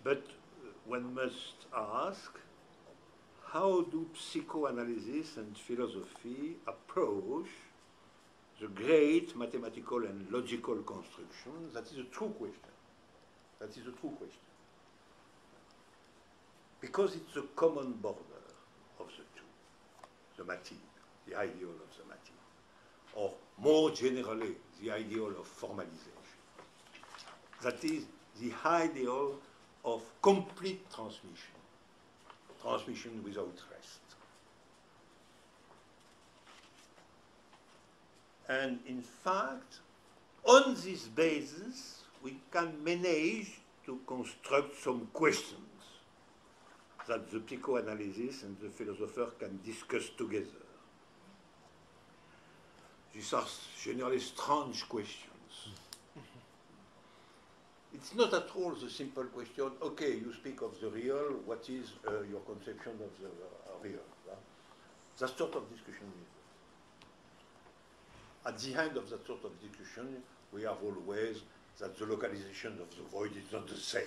But one must ask, how do psychoanalysis and philosophy approach the great mathematical and logical construction? That is a true question. That is a true question. Because it's a common border of the two, the matière, the ideal of the matière, or more generally, the ideal of formalization. That is the ideal of complete transmission, transmission without rest. And in fact, on this basis, we can manage to construct some questions that the psychoanalysis and the philosopher can discuss together. These are generally strange questions. It's not at all the simple question, okay, you speak of the real, what is your conception of the real? That sort of discussion. At the end of that sort of discussion, we have always that the localization of the void is not the same.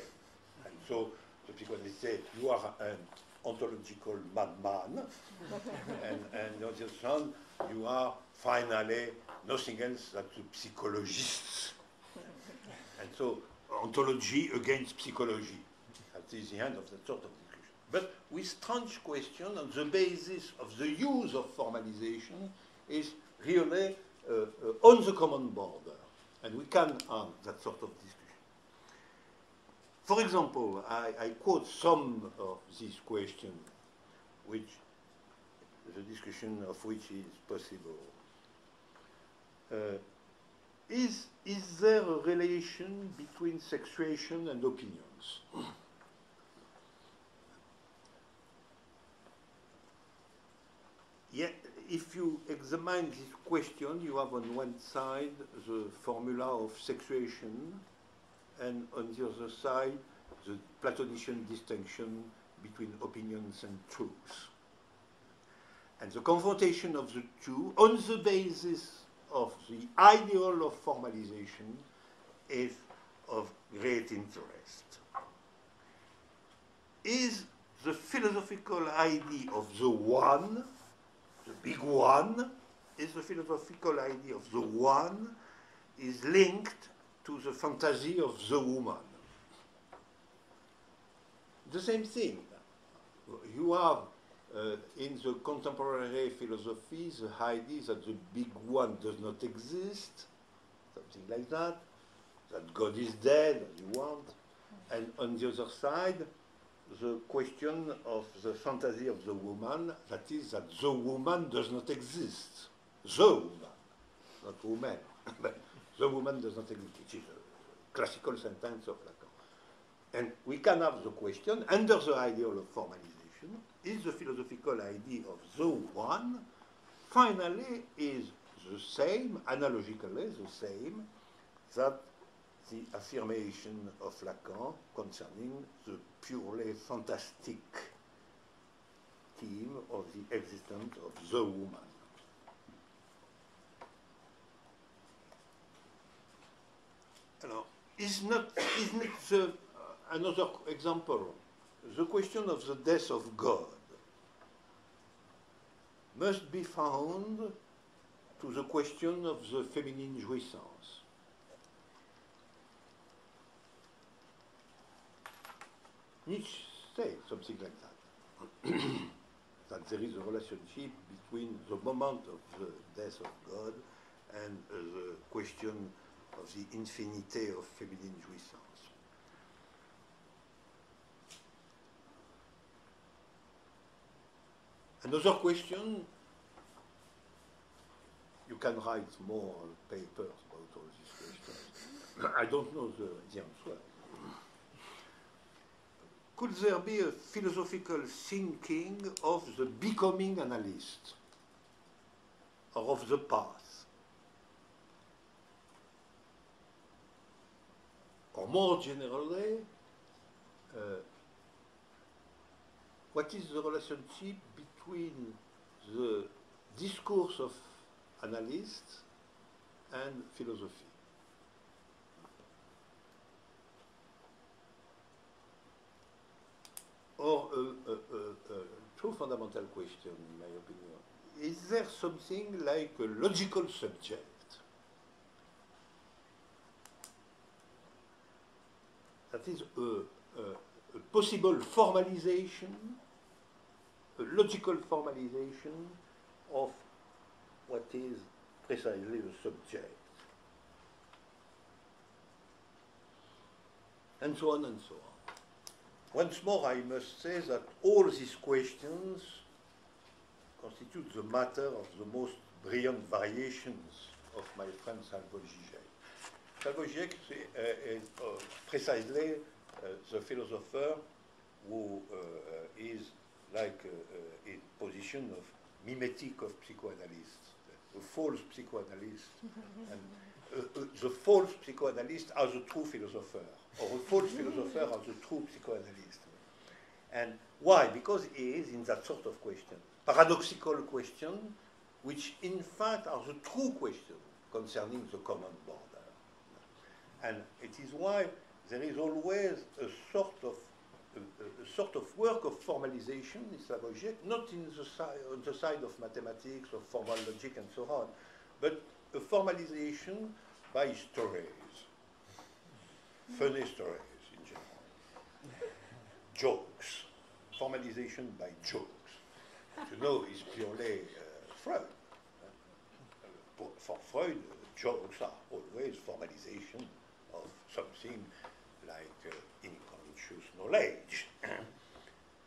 And so the psychoanalyst says, you are an ontological madman, and on the other hand, you are finally nothing else than the psychologists. And so ontology against psychology. That is the end of that sort of discussion. But with strange question on the basis of the use of formalization is really on the common border. And we can have that sort of discussion. For example, I quote some of these questions, which the discussion of which is possible. Is there a relation between sexuation and opinions? Yeah, if you examine this question, you have on one side the formula of sexuation, and on the other side, the Platonician distinction between opinions and truths. And the confrontation of the two, on the basis of the ideal of formalization, is of great interest. Is the philosophical idea of the one, the big one, is the philosophical idea of the one is linked to the fantasy of the woman. The same thing. You have in the contemporary philosophy the idea that the big one does not exist, something like that God is dead, as you want, and on the other side, the question of the fantasy of the woman, that is that the woman does not exist. The woman, not woman, but the woman does not exist, which is a classical sentence of Lacan. And we can have the question, under the ideal of formalization, is the philosophical idea of the one finally is the same, analogically the same, that the affirmation of Lacan concerning the purely fantastic theme of the existence of the woman. Alors, isn't the, another example, the question of the death of God must be found to the question of the feminine jouissance. Nietzsche said something like that, that there is a relationship between the moment of the death of God and the question of the infinity of feminine jouissance. Another question, you can write more papers about all these questions. I don't know the answer. Could there be a philosophical thinking of the becoming analyst, or of the path? Or more generally, what is the relationship between the discourse of analysts and philosophy? fundamental question, in my opinion. Is there something like a logical subject? That is a possible formalization, a logical formalization of what is precisely the subject. And so on and so on. Once more, I must say that all these questions constitute the matter of the most brilliant variations of my friend Salvo Zizek. Salvo Zizek is precisely the philosopher who is like in position of mimetic of psychoanalysts, a false psychoanalyst, and the false psychoanalyst as a true philosopher, or a false philosopher as a true psychoanalyst. And why? Because he is in that sort of question, paradoxical question, which in fact are the true question concerning the common border. And it is why there is always a sort of work of formalization in Slavoj Žižek, not on the side of mathematics or formal logic and so on, but a formalization by stories, funny stories in general, jokes, formalization by jokes. You know, it's purely Freud. For Freud, jokes are always formalization of something like unconscious knowledge.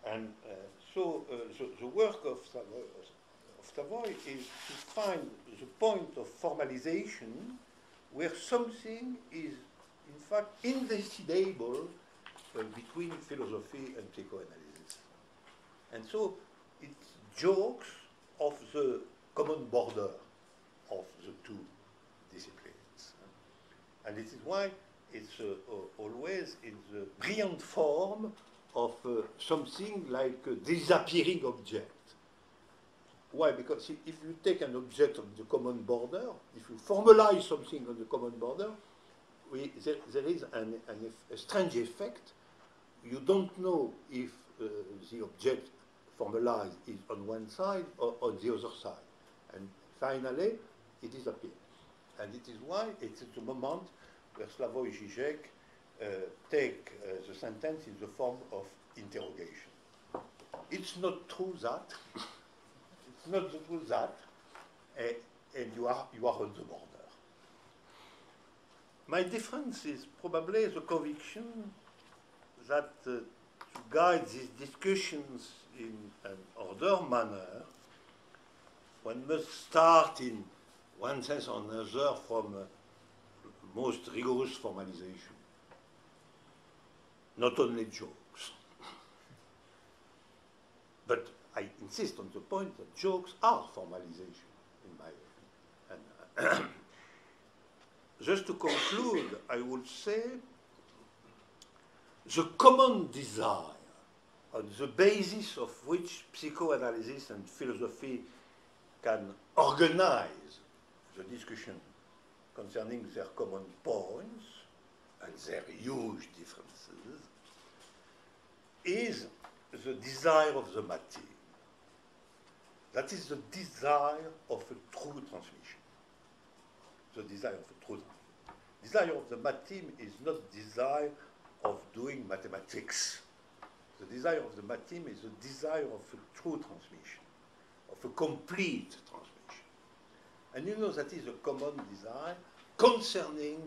And so the work of Savoy is to find the point of formalization where something is, in fact, indecidable between philosophy and psychoanalysis. And so it's jokes of the common border of the two disciplines. And this is why it's always in the brilliant form of something like a disappearing object. Why? Because if you take an object on the common border, if you formalize something on the common border, there is a strange effect. You don't know if the object formalized is on one side or on the other side. And finally, it disappears. And it is why it's at the moment where Slavoj Žižek take the sentence in the form of interrogation. It's not true that, it's not true that, and you are on the border. My difference is probably the conviction that to guide these discussions in an ordered manner, one must start in one sense or another from most rigorous formalization, not only jokes. But I insist on the point that jokes are formalization, in my opinion. And, just to conclude, I would say the common desire on the basis of which psychoanalysis and philosophy can organize the discussion concerning their common points and their huge differences is the desire of the matim. That is the desire of a true transmission. The desire of a true transmission. Desire of the matim is not desire of doing mathematics. The desire of the matim is the desire of a true transmission, of a complete transmission. And you know that is a common desire concerning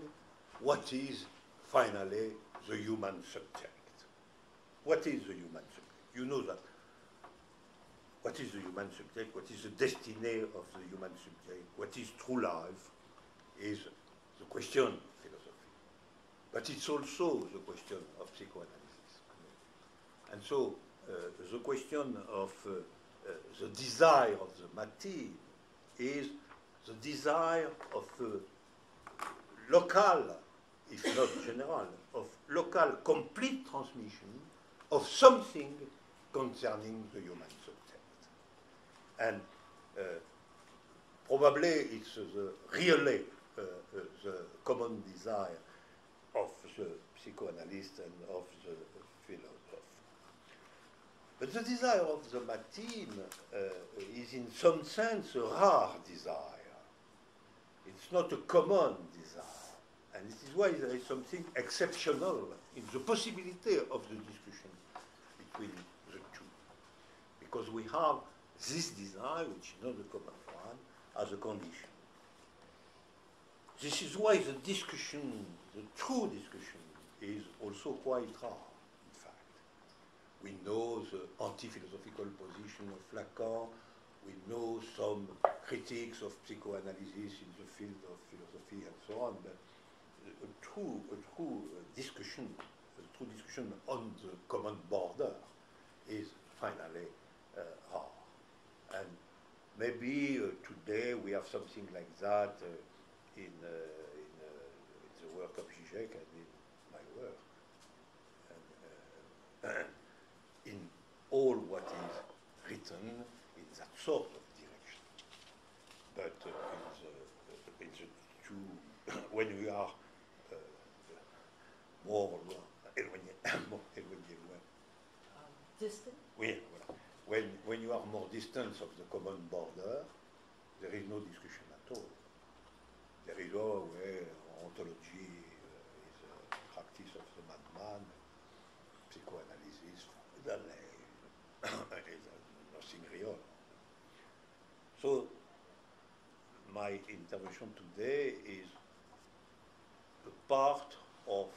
what is finally the human subject. What is the human subject? You know that. What is the human subject? What is the destiny of the human subject? What is true life is the question of philosophy. But it's also the question of psychoanalysis. And so the question of the desire of the matim is the desire of local, if not general, of local complete transmission of something concerning the human subject. And probably it's really the common desire of the psychoanalyst and of the philosopher. But the desire of the machine is in some sense a rare desire. It's not a common desire. And this is why there is something exceptional in the possibility of the discussion between the two. Because we have this desire, which is not a common one, as a condition. This is why the discussion, the true discussion, is also quite rare, in fact. We know the anti-philosophical position of Lacan. We know some critiques of psychoanalysis in the field of philosophy and so on. But a true discussion on the common border is finally rare. And maybe today we have something like that in the work of Zizek and in my work. And, in all what is written in that sort of direction. But in the two, when we are more distant? Oui, voilà. When you are more distant of the common border, there is no discussion at all. There is always ontology is a practice of the madman, psychoanalysis, is nothing real. So my intervention today is a part of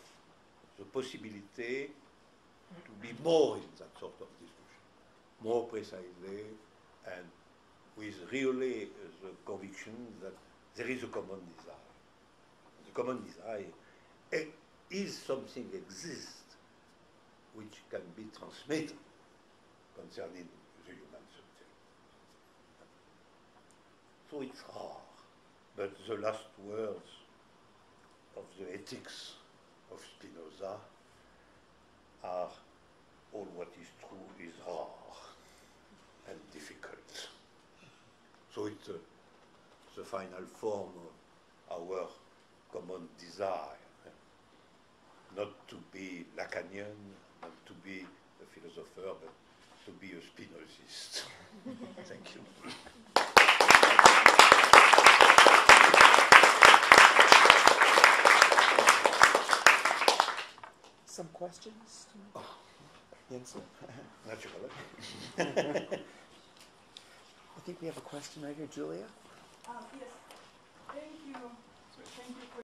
the possibility to be more in that sort of discussion, more precisely, and with really the conviction that there is a common desire. The common desire is something exists which can be transmitted concerning the human subject. So it's rare, but the last words of the ethics of Spinoza are all what is true is rare and difficult. So it's the final form of our common desire, not to be Lacanian, not to be a philosopher, but to be a Spinozist. Thank you. Some questions? Oh. Yes. Naturally. I think we have a question right here, Julia. Yes. Thank you. Thank you for